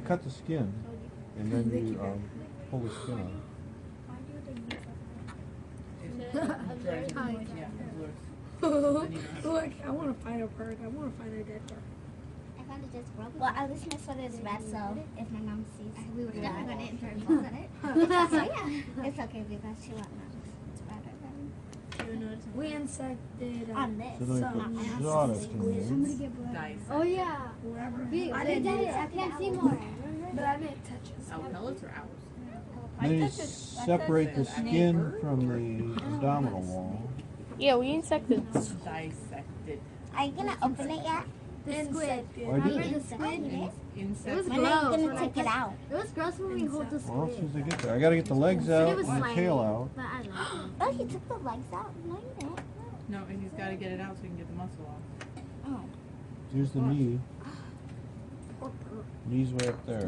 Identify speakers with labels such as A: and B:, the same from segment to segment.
A: cut the skin, and then you pull the skin out.
B: Look, I want to find a bird. I want to find a dead bird.
C: Well, at least my sweater is red, so if my mom sees,
D: We were definitely going to intern
C: so yeah, it's okay because she won't notice. It's better than
B: We insected
C: on this.
A: So then we put sawdust in there.
E: Dice.
D: Oh, yeah.
B: wherever.
D: We
B: I
D: did
B: didn't do
D: it. I
B: that.
D: can't see more.
B: But I didn't touch it.
E: Our pellets or ours?
A: Then you separate the skin from the abdominal wall.
F: Yeah, we insected.
E: Dissected.
C: Are you gonna open it yet?
D: The squid.
A: Why
D: Remember
A: did
D: the squid?
E: Insect.
D: It was
C: When are you
D: gross.
C: gonna take it out?
D: It was gross when we hold the
A: Well, as soon
D: squid.
A: as they get there, I gotta get the legs
D: But
A: out
D: it was
A: and the
D: slimy.
A: tail out.
D: But I love it.
C: Oh, he took the legs out. No, you didn't.
E: No, and he's got to get it out so he can get the muscle off.
C: Oh.
A: Here's the knee. Knee's way up there.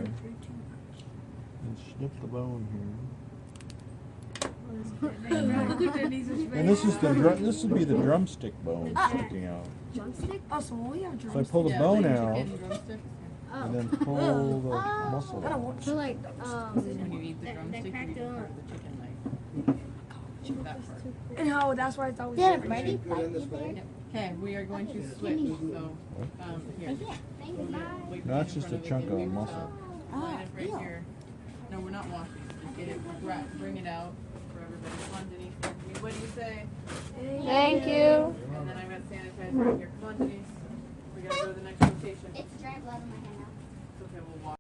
A: And snip the bone here. And this is the this would be the drumstick bone sticking out.
D: Drumstick?
B: Oh, so we have
A: So I
B: drums.
A: pull the bone out
E: Chicken drumsticks.
A: and then pull the muscle
B: I don't
A: out.
B: want
D: So like,
E: When you eat the drumstick, you eat part of the chicken leg. That part.
B: And how that's why I thought we
C: Did
B: should.
C: Birdie bite you there?
E: Okay, we are going to switch. So, here.
C: Right here.
A: No, that's just a chunk of muscle.
E: Line it right
C: ew.
E: here. No, we're not washing. Just get it, bring it out for everybody. Come on, Denise. What do you say?
F: Thank you.
E: And then I've got sanitizer right here. Come on, Denise. We gotta go to the next location.
C: It's dry blood in my hand now.
E: It's okay, we'll wash.